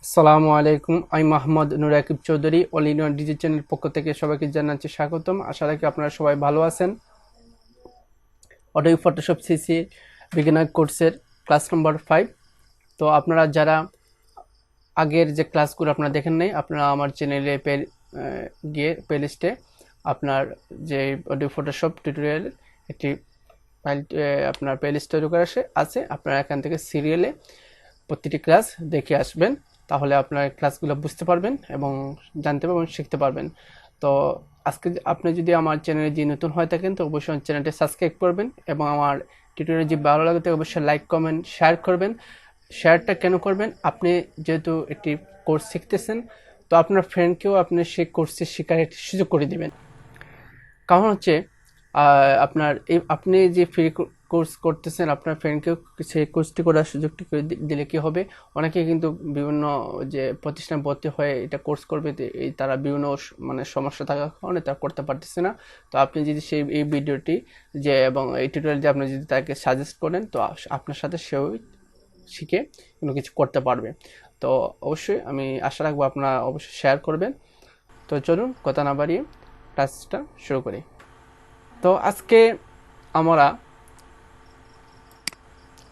আসসালামু আলাইকুম, আমি Mohammad Nur Akib Chowdhury, all in one digi channel পক্ষ থেকে সবাইকে জানাচ্ছি স্বাগতম। আশা রাখি আপনারা সবাই ভালো আছেন। অটোবি ফটোশপ সিসি বিগিনার কোর্সের ক্লাস নম্বর 5। তো আপনারা যারা আগের যে ক্লাসগুলো আপনারা দেখেন নাই, আপনারা আমার চ্যানেলে গিয়ে প্লেলিস্টে আপনার যে অটোবি ফটোশপ টিউটোরিয়াল একটি ফাইল আপনার প্লেলিস্ট তৈরি করা আছে। আপনারা এখান থেকে সিরিয়ালে প্রতিটি ক্লাস দেখে আসবেন, তাহলে আপনার ক্লাসগুলো বুঝতে পারবেন এবং জানতে পারবেন, শিখতে পারবেন। তো আজকে আপনি যদি আমার চ্যানেলে যে নতুন হয়ে থাকেন তো অবশ্যই চ্যানেলটি সাবস্ক্রাইব করবেন এবং আমার টিউটোরিয়াল যদি ভালো লাগে তো অবশ্যই লাইক কমেন্ট শেয়ার করবেন। শেয়ারটা কেন করবেন? আপনি যেহেতু একটি কোর্স শিখতেছেন, তো আপনার ফ্রেন্ডকেও আপনি সেই কোর্সে শেখার একটি সুযোগ করে দেবেন। কারণ হচ্ছে আপনার আপনি যে ফ্রি কোর্স করতেছেন, আপনার ফ্রেন্ডকেও সেই কোর্সটি করার সুযোগটি করে দিলে কি হবে, অনেকে কিন্তু বিভিন্ন যে প্রতিষ্ঠানে ভর্তি হয়ে এটা কোর্স করবে, তারা বিভিন্ন মানে সমস্যা থাকার কারণে তারা করতে পারতেছে না। তো আপনি যদি এই ভিডিওটি যে এবং এই টিউটোরিয়াল যে আপনি যদি তাকে সাজেস্ট করেন, তো আপনার সাথে সেও শিখে কোনো কিছু করতে পারবে। তো অবশ্যই আমি আশা রাখবো আপনারা অবশ্যই শেয়ার করবেন। তো চলুন কথা না বাড়িয়ে ক্লাসটা শুরু করি। তো আজকে আমরা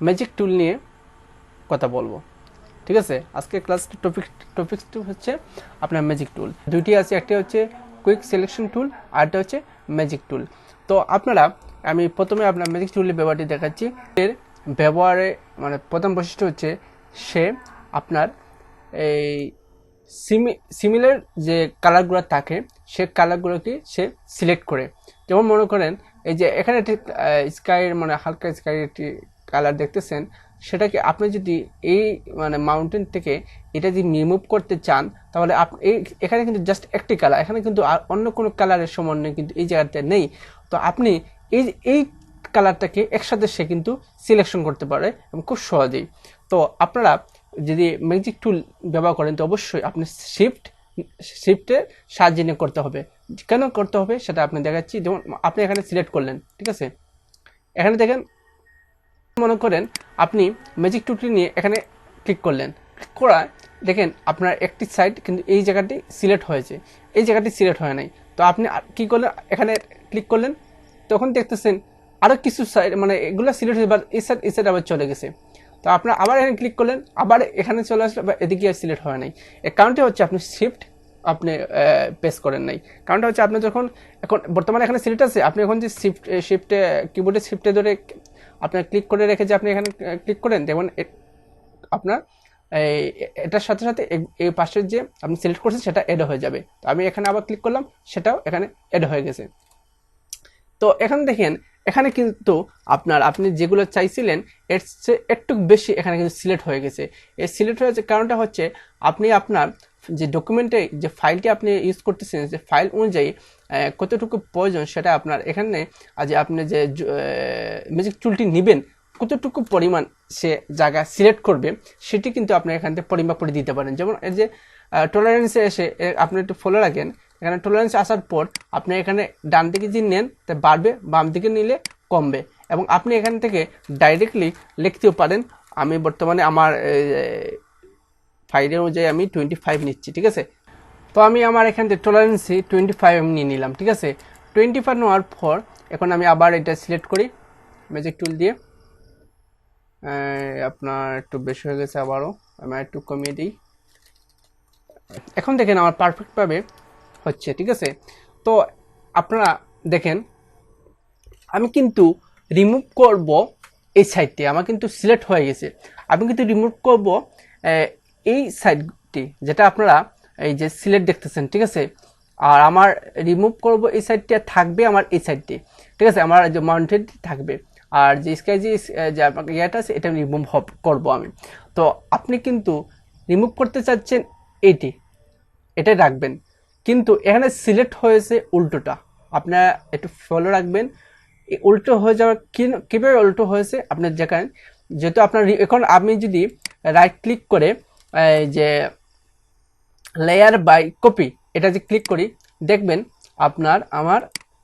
ম্যাজিক টুল নিয়ে কথা বলবো, ঠিক আছে? আজকে ক্লাসটা টপিকটি হচ্ছে আপনার ম্যাজিক টুল। দুইটি আছে, একটা হচ্ছে কুইক সিলেকশন টুল আর একটা হচ্ছে ম্যাজিক টুল। তো আমি প্রথমে আপনার ম্যাজিক টুলের ব্যবহারটি দেখাচ্ছি। এর ব্যবহারে মানে প্রথম বৈশিষ্ট্য হচ্ছে সে আপনার এই সিমিলার যে কালারগুলো থাকে সে কালারগুলোকে সে সিলেক্ট করে। যেমন মনে করেন এই যে এখানে একটি স্কাইয়ের মানে হালকা স্কাইয়ের একটি কালার দেখতেছেন, সেটাকে আপনি যদি এই মানে মাউন্টেন থেকে এটা যদি রিমুভ করতে চান, তাহলে এখানে কিন্তু জাস্ট একটি কালার, এখানে কিন্তু আর অন্য কোনো কালারের সমন্বয় কিন্তু এই জায়গাতে নেই। তো আপনি এই কালারটাকে একসাথে সে কিন্তু সিলেকশন করতে পারে এবং খুব সহজেই। তো আপনারা যদি ম্যাজিক টুল ব্যবহার করেন তো অবশ্যই আপনি শিফটের সাহায্যে নিয়ে করতে হবে। কেন করতে হবে সেটা আপনি দেখাচ্ছি। যেমন আপনি এখানে সিলেক্ট করলেন, ঠিক আছে? এখানে দেখেন, মনে করেন আপনি ম্যাজিক টুলটি নিয়ে এখানে ক্লিক করলেন, ক্লিক করা দেখেন আপনার একটি সাইড কিন্তু এই জায়গাটি সিলেক্ট হয়েছে, এই জায়গাটি সিলেক্ট হয় নাই। তো আপনি কি করলেন, এখানে ক্লিক করলেন, তখন দেখতেছেন আরও কিছু সাইড মানে এগুলো সিলেক্ট হয়ে এই সাইড আবার চলে গেছে। তো আপনার আবার এখানে ক্লিক করলেন, আবার এখানে চলে আসলে এদিকে সিলেক্ট হয় নাই। এর কারণটা হচ্ছে আপনি আপনি প্রেস করেন নাই। কারণটা হচ্ছে আপনি যখন এখন বর্তমানে এখানে সিলেক্ট আছে, আপনি এখন যে শিফটে কিবোর্ডে শিফটে ধরে আপনার ক্লিক করে রেখে যে আপনি এখানে ক্লিক করেন, দেখুন আপনার এটার সাথে সাথে এই পাশের যে আপনি সিলেক্ট করছেন সেটা এড হয়ে যাবে। তো আমি এখানে আবার ক্লিক করলাম, সেটাও এখানে এড হয়ে গেছে। তো এখানে দেখেন, এখানে কিন্তু আপনি যেগুলো চাইছিলেন এর চেয়ে একটু বেশি এখানে কিন্তু সিলেক্ট হয়ে গেছে। এই সিলেক্ট হয়েছে কারণটা হচ্ছে আপনি আপনার যে ডকুমেন্টে যে ফাইলটি আপনি ইউজ করতেছেন, যে ফাইল অনুযায়ী কতটুকু প্রয়োজন সেটা আপনার এখানে যে আপনি যে ম্যাজিক টুলটি নেবেন কতটুকু পরিমাণ সে জায়গা সিলেক্ট করবে সেটি কিন্তু আপনি এখান থেকে পরিমাপ করে দিতে পারেন। যেমন এই যে টলারেন্সে এসে আপনি একটু ফলো রাখেন, এখানে টলারেন্স আসার পর আপনি এখানে ডান দিকে যদি নেন তা বাড়বে, বাম দিকে নিলে কমবে। এবং আপনি এখান থেকে ডাইরেক্টলি লিখতেও পারেন। আমি বর্তমানে আমার ফাইলের অনুযায়ী আমি 25 নিচ্ছি, ঠিক আছে? তো আমি আমার এখান থেকে টলারেন্সি 25 আমি নিয়ে নিলাম, ঠিক আছে? 25 নেওয়ার পর এখন আমি আবার এটা সিলেক্ট করি ম্যাজিক টুল দিয়ে। আপনার একটু বেশি হয়ে গেছে, আবারও আমি একটু কমিয়ে দিই। এখন দেখেন আমার পারফেক্টভাবে হচ্ছে, ঠিক আছে? তো আপনারা দেখেন আমি কিন্তু রিমুভ করব এই সাইডটি, আমার কিন্তু সিলেক্ট হয়ে গেছে। আমি কিন্তু রিমুভ করব এই সাইডটি, যেটা আপনারা এই যে সিলেক্ট দেখতেছেন, ঠিক আছে? আর আমার রিমুভ করব এই সাইডটি, আর থাকবে আমার এই সাইডটি, ঠিক আছে? আমার যে মাউন্টেনটি থাকবে, আর যে স্কাই যে ইয়েটা আছে এটা রিমুভ করব আমি। তো আপনি কিন্তু রিমুভ করতে চাচ্ছেন এটাই রাখবেন, কিন্তু এখানে সিলেক্ট হয়েছে উল্টোটা, আপনারা একটু ফলো রাখবেন। এই উল্টো হয়ে যাওয়ার কীভাবে উল্টো হয়েছে আপনার যেখানে, যেহেতু আপনার এখন আমি যদি রাইট ক্লিক করে যে লেয়ার বাই কপি এটা যে ক্লিক করি, দেখবেন আমার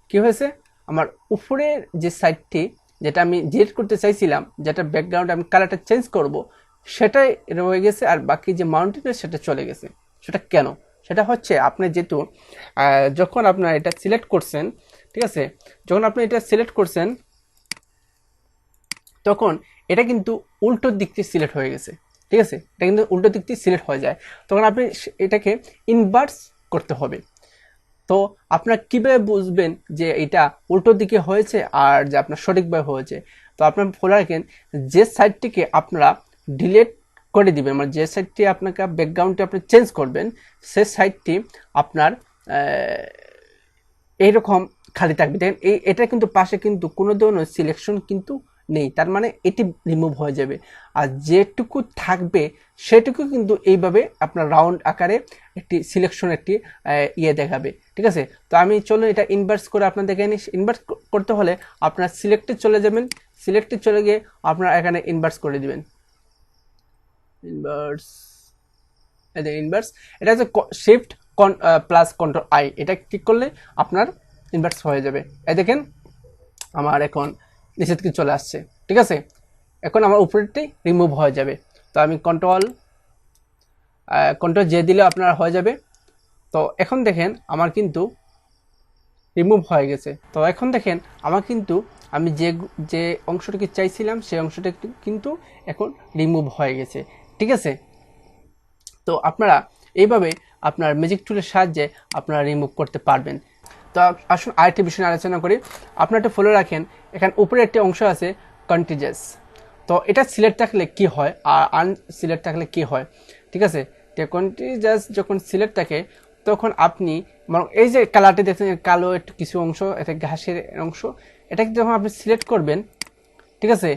কি হয়েছে, আমার উপরের যে সাইডটি যেটা আমি ডিলিট করতে চাইছিলাম, যেটা ব্যাকগ্রাউন্ড আমি কালারটা চেঞ্জ করব, সেটাই রয়ে গেছে, আর বাকি যে মাউন্টেন সেটা চলে গেছে। সেটা কেন? সেটা হচ্ছে আপনি যেহেতু যখন আপনার এটা সিলেক্ট করছেন, ঠিক আছে, যখন আপনি এটা সিলেক্ট করছেন তখন এটা কিন্তু উল্টো দিক থেকে সিলেক্ট হয়ে গেছে, ঠিক আছে, এটা কিন্তু উল্টো দিক থেকে সিলেক্ট হয়ে যায়। তখন আপনি এটাকে ইনভার্স করতে হবে। তো আপনারা কীভাবে বুঝবেন যে এটা উল্টো দিকে হয়েছে আর যে আপনার সঠিকভাবে হয়েছে? তো আপনার ফলো রাখেন যে সাইডটিকে আপনারা ডিলিট করে দিবেন, মানে যে সাইডটি আপনাকে ব্যাকগ্রাউন্ডটি আপনি চেঞ্জ করবেন, সে সাইডটি আপনার এইরকম খালি থাকবে। দেখেন এটা কিন্তু পাশে কিন্তু কোনো ধরনের সিলেকশন কিন্তু নেই, তার মানে এটি রিমুভ হয়ে যাবে। আর যেটুকু থাকবে সেটুকু কিন্তু এইভাবে আপনার রাউন্ড আকারে একটি সিলেকশন একটি ইয়ে দেখাবে, ঠিক আছে। তো আমি চলুন এটা ইনভার্স করে আপনাদেরকে ইনভার্স করতে হলে আপনার সিলেক্টে চলে যাবেন, সিলেক্টে চলে গিয়ে আপনারা এখানে ইনভার্স করে দিবেন, ইনভার্স, ইনভার্স। এটা হচ্ছে শিফট প্লাস কন্ট্রোল আই, এটা ক্লিক করলে আপনার ইনভার্স হয়ে যাবে। এই দেখেন আমার এখন নিচের দিকে চলে আসছে, ঠিক আছে। এখন আমার উপরেরটাই রিমুভ হয়ে যাবে। তো আমি কন্ট্রোল জে দিলে আপনার হয়ে যাবে। তো এখন দেখেন আমার কিন্তু রিমুভ হয়ে গেছে। তো এখন দেখেন আমার কিন্তু আমি যে অংশটাকে চাইছিলাম সেই অংশটা কিন্তু এখন রিমুভ হয়ে গেছে, ঠিক আছে। তো আপনারা এইভাবে আপনার ম্যাজিক টুলের সাহায্যে আপনারা রিমুভ করতে পারবেন। তো আসুন আরেকটি বিষয় আলোচনা করি। আপনারা একটু ফলো রাখেন, এখানে উপরে একটি অংশ আছে কন্টিজিয়াস। তো এটা সিলেক্ট থাকলে কি হয় আর আনসিলেক্ট থাকলে কি হয়, ঠিক আছে। তো কন্টিজিয়াস যখন সিলেক্ট থাকে তখন আপনি এই যে কালারটি দেখছেন কালো একটু কিছু অংশ, এটা ঘাসের অংশ, এটাকে যখন আপনি সিলেক্ট করবেন, ঠিক আছে,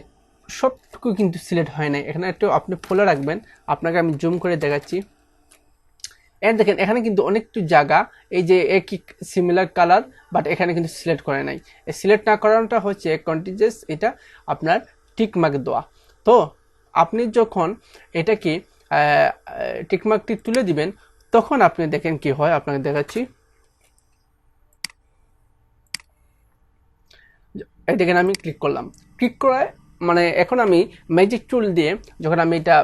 সবটুকু কিন্তু সিলেক্ট হয় নাই। এখানে একটু আপনি ফলো রাখবেন, আপনাকে আমি জুম করে দেখাচ্ছি। এর দেখেন এখানে কিন্তু অনেকটু জায়গা এই যে একই সিমিলার কালার, বাট এখানে কিন্তু সিলেক্ট করে নাই। এই সিলেক্ট না করাটা হচ্ছে কন্টিজিয়াস, এটা আপনার টিকমার্ক দেওয়া। তো আপনি যখন এটাকে টিকমার্কটি তুলে দিবেন তখন আপনি দেখেন কি হয়, আপনাকে দেখাচ্ছি। এই দেখেন আমি ক্লিক করলাম, ক্লিক করে মানে এখন আমি ম্যাজিক টুল দিয়ে যখন আমি এটা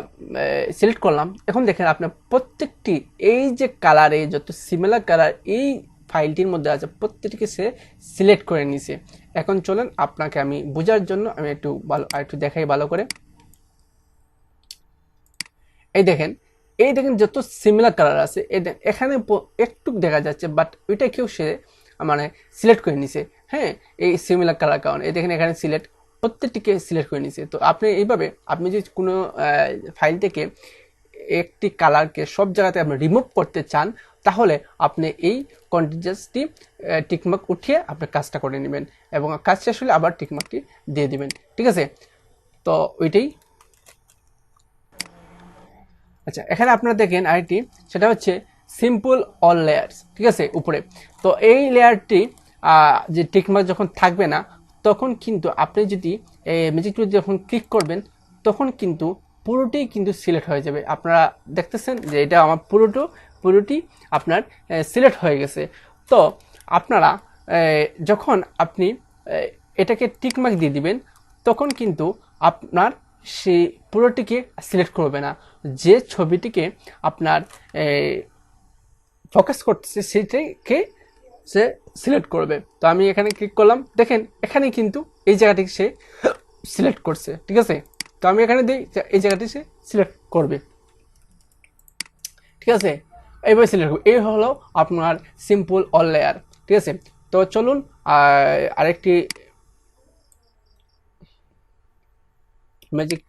সিলেক্ট করলাম, এখন দেখেন আপনার প্রত্যেকটি এই যে কালারে যত সিমিলার কালার এই ফাইলটির মধ্যে আছে প্রত্যেকটিকে সে সিলেক্ট করে নিছে। এখন চলেন আপনাকে আমি বোঝার জন্য আমি একটু দেখাই ভালো করে। এই দেখেন যত সিমিলার কালার আছে এখানে একটু দেখা যাচ্ছে, বাট ওইটা কেউ সে মানে সিলেক্ট করে নিছে। হ্যাঁ, এই সিমিলার কালার কারণে এই দেখেন এখানে সিলেক্ট প্রত্যেকটিকে সিলেক্ট করে নিছে। তো আপনি এইভাবে আপনি যদি কোনো ফাইল থেকে একটি কালারকে সব জায়গাতে আপনি রিমুভ করতে চান তাহলে আপনি এই কন্টিজিয়াসটি টিকমার্ক উঠিয়ে আপনি কাজটা করে নেবেন এবং কাজ শেষ হলে আবার টিকমার্কটি দিয়ে দিবেন, ঠিক আছে। তো ওইটাই। আচ্ছা, এখানে আপনারা দেখেন আইটি, সেটা হচ্ছে সিম্পল অল লেয়ার্স, ঠিক আছে, উপরে। তো এই লেয়ারটি যে টিকমার্ক যখন থাকবে না তখন কিন্তু আপনি যদি ম্যাজিক টুল যখন ক্লিক করবেন তখন কিন্তু পুরোটি কিন্তু সিলেক্ট হয়ে যাবে। আপনারা দেখতেছেন যে এটা আমার পুরোটি আপনার সিলেক্ট হয়ে গেছে। তো আপনারা যখন আপনি এটাকে টিকমার্ক দিয়ে দিবেন তখন কিন্তু আপনার সেই পুরোটিকে সিলেক্ট করবে না, যে ছবিটিকে আপনার ফোকাস করতেছে সেটাকে সে সিলেক্ট করবে। তো আমি এখানে ক্লিক করলাম, দেখেন এখানে কিন্তু এই জায়গাটি সে সিলেক্ট করছে, ঠিক আছে। তো আমি এখানে দিই এই জায়গাটি সে সিলেক্ট করবে, ঠিক আছে। এইভাবে সিলেক্ট করবে। এই হলো আপনার সিম্পল অল লেয়ার, ঠিক আছে। তো চলুন আরেকটি ম্যাজিক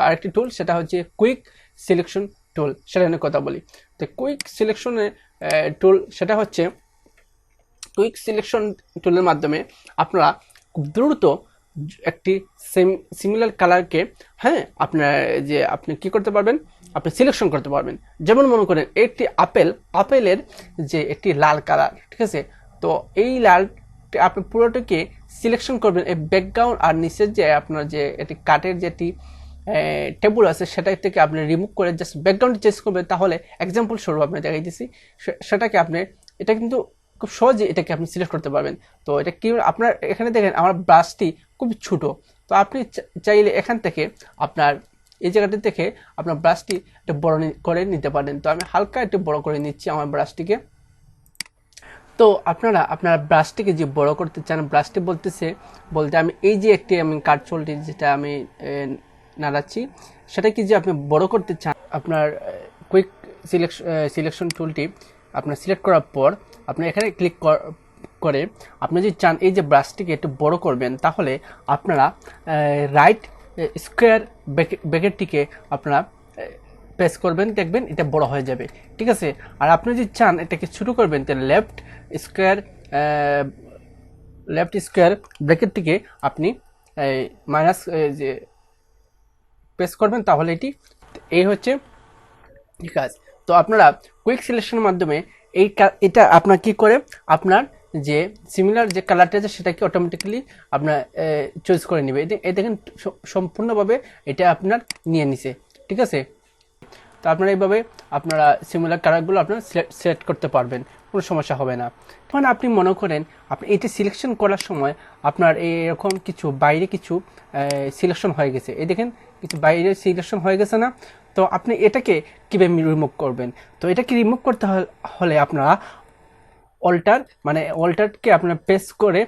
আরেকটি টুল, সেটা হচ্ছে কুইক সিলেকশন টুল, সেটা নিয়ে কথা বলি। তো কুইক সিলেকশনের টুল, সেটা হচ্ছে কুইক সিলেকশন টুলের মাধ্যমে আপনারা খুব দ্রুত একটি সিমিলার কালারকে আপনার যে আপনি কি করতে পারবেন, আপনি সিলেকশন করতে পারবেন। যেমন মনে করেন একটি আপেলের যে একটি লাল কালার, ঠিক আছে। তো এই লাল আপনি পুরোটাকে সিলেকশন করবেন, এই ব্যাকগ্রাউন্ড আর নিচের যে আপনার যে এটি কাঠের যেটি টেবল আছে সেটা থেকে আপনি রিমুভ করে জাস্ট ব্যাকগ্রাউন্ড চেঞ্জ করবেন। তাহলে এক্সাম্পল স্বরূপ আপনি দেখাই দিচ্ছি, সেটাকে আপনি এটা কিন্তু খুব সহজে এটাকে আপনি সিলেক্ট করতে পারবেন। তো এটা কি আপনার এখানে দেখেন আমার ব্রাশটি খুব ছোট, তো আপনি চাইলে এখান থেকে আপনার এই জায়গাটি থেকে আপনার ব্রাশটি একটু বড় করে নিতে পারেন। তো আমি হালকা একটু বড় করে নিচ্ছি আমার ব্রাশটিকে। তো আপনারা আপনার ব্রাশটিকে যে বড় করতে চান, ব্রাশটি বলতে আমি এই যে একটি আমি কাঠচলটি যেটা আমি নাড়াচ্ছি সেটা কি যে আপনি বড় করতে চান, আপনার কুইক সিলেকশন টুলটি আপনার সিলেক্ট করার পর আপনি এখানে ক্লিক করে আপনি যদি চান এই যে ব্রাশটিকে একটু বড় করবেন, তাহলে আপনারা রাইট স্কোয়ার ব্র্যাকেটটিকে আপনারা প্রেস করবেন, দেখবেন এটা বড় হয়ে যাবে, ঠিক আছে। আর আপনি যদি চান এটাকে ছোটো করবেন, তাহলে লেফট স্কোয়ার ব্র্যাকেটটিকে আপনি মাইনাস যে প্রেস করবেন, তাহলে এই হচ্ছে কাজ। তো আপনারা কুইক সিলেকশনের মাধ্যমে এটা আপনার কি করে আপনার যে সিমিলার যে কালারটা আছে সেটাকে অটোমেটিক্যালি আপনার চয়েস করে নেবে। এই দেখেন সম্পূর্ণভাবে এটা আপনার নিয়ে নিছে, ঠিক আছে। তো আপনারা এইভাবে আপনারা সিমিলার কালারগুলো আপনারা সিলেক্ট করতে পারবেন, কোনো সমস্যা হবে না। তখন আপনি মনে করেন আপনি এটা সিলেকশন করার সময় আপনার এরকম কিছু বাইরে কিছু সিলেকশন হয়ে গেছে, এই দেখেন কিছু বাইরে সিলেকশন হয়ে গেছে না। তো আপনি এটাকে কীভাবে রিমুভ করবেন? তো এটাকে রিমুভ করতে হলে আপনারা অল্টারকে আপনার প্রেস করে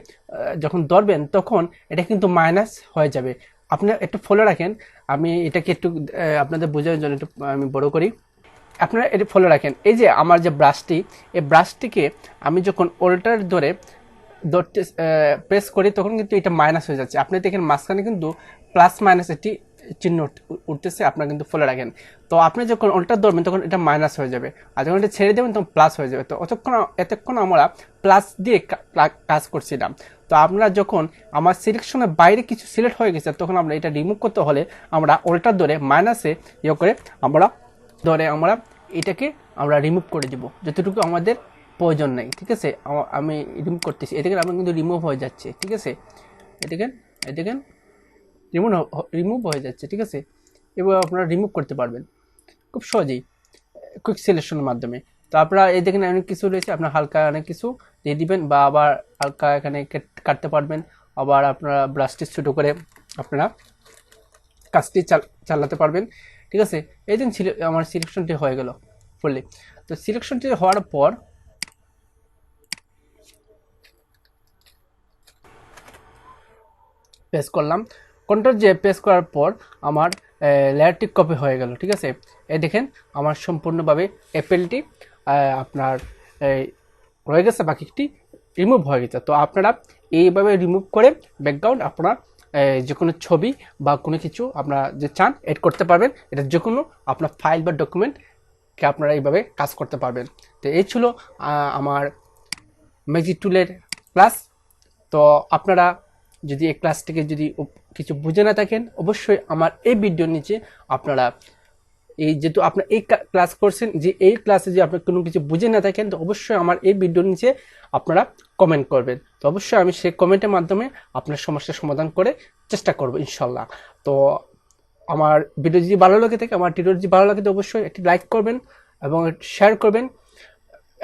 যখন ধরবেন তখন এটা কিন্তু মাইনাস হয়ে যাবে। আপনি একটু ফলো রাখেন, আমি এটাকে একটু আপনাদের বোঝানোর জন্য একটু আমি বড় করি। আপনারা এটা ফলো রাখেন, এই যে আমার যে ব্রাশটি, এই ব্রাশটিকে আমি যখন অল্টার ধরতে প্রেস করি তখন কিন্তু এটা মাইনাস হয়ে যাচ্ছে। আপনি দেখেন মাঝখানে কিন্তু প্লাস মাইনাস একটি চিহ্ন উঠতেছে, আপনারা কিন্তু ফলো রাখেন। তো আপনি যখন অল্টার ধরবেন তখন এটা মাইনাস হয়ে যাবে, আর যখন এটা ছেড়ে দেবেন তখন প্লাস হয়ে যাবে। তো এতক্ষণ আমরা প্লাস দিয়ে কাজ করছিলাম। তো আপনারা যখন আমার সিলেকশনের বাইরে কিছু সিলেক্ট হয়ে গেছে তখন আমরা এটা রিমুভ করতে হলে আমরা অল্টার ধরে মাইনাসে করে আমরা এটাকে আমরা রিমুভ করে দিব যতটুকু আমাদের প্রয়োজন নেই, ঠিক আছে। আমি রিমুভ করতেছি, এদিকে আমার কিন্তু রিমুভ হয়ে যাচ্ছে, ঠিক আছে। এদিকে রিমুভ হয়ে যাচ্ছে, ঠিক আছে। এবার আপনারা রিমুভ করতে পারবেন খুব সহজেই কুইক সিলেকশনের মাধ্যমে। তো আপনারা এই দেখেন অনেক কিছু রয়েছে, আপনার হালকা অনেক কিছু দিয়ে দিবেন বা আবার হালকা এখানে কাটতে পারবেন, আবার আপনারা ব্রাশটি ছোটো করে আপনারা কাজটি চালাতে পারবেন, ঠিক আছে। এই দিন আমার সিলেকশনটি হয়ে গেল ফুললি। তো সিলেকশনটি হওয়ার পর পেস্ট করলাম, কন্ট্রোল জে পেস্ট করার পর আমার লেয়ারটি কপি হয়ে গেল, ঠিক আছে। এই দেখেন আমার সম্পূর্ণভাবে অ্যাপেলটি আপনার রয়ে গেছে, বাকিটি রিমুভ হয়ে গেছে। তো আপনারা এইভাবে রিমুভ করে ব্যাকগ্রাউন্ড আপনারা যে কোনো ছবি বা কোনো কিছু আপনারা যে চান এড করতে পারবেন, এটা যে কোনো আপনার ফাইল বা ডকুমেন্টকে আপনারা এইভাবে কাজ করতে পারবেন। তো এই ছিল আমার ম্যাজিক টুলের ক্লাস। তো আপনারা যদি এই ক্লাসটিকে যদি কিছু বুঝে না থাকেন, অবশ্যই আমার এই ভিডিওর নিচে আপনারা যেহেতু আপনার এই ক্লাস করছেন, যে এই ক্লাসে যে আপনার কোনো কিছু বুঝে না থাকেন, তো অবশ্যই আমার এই ভিডিওর নিচে আপনারা কমেন্ট করবেন। তো অবশ্যই আমি সেই কমেন্টের মাধ্যমে আপনার সমস্যার সমাধান করে চেষ্টা করব ইনশাল্লাহ। তো আমার ভিডিও যদি ভালো লাগে থাকে, আমার টিউটোরিয়াল যদি ভালো লাগে তো অবশ্যই একটি লাইক করবেন এবং শেয়ার করবেন,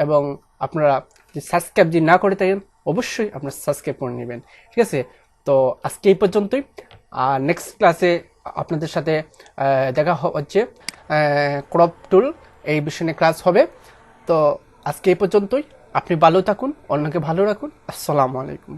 এবং আপনারা যদি সাবস্ক্রাইব যদি না করে থাকেন অবশ্যই আপনারা সাবস্ক্রাইব করে নেবেন, ঠিক আছে। তো আজকে এই পর্যন্তই, নেক্সট ক্লাসে আপনাদের সাথে দেখা হচ্ছে ক্রপ টুল এই বিষয় নিয়ে ক্লাস হবে। তো আজকে এই পর্যন্তই, আপনি ভালো থাকুন, অন্যকে ভালো রাখুন। আসসালামু আলাইকুম।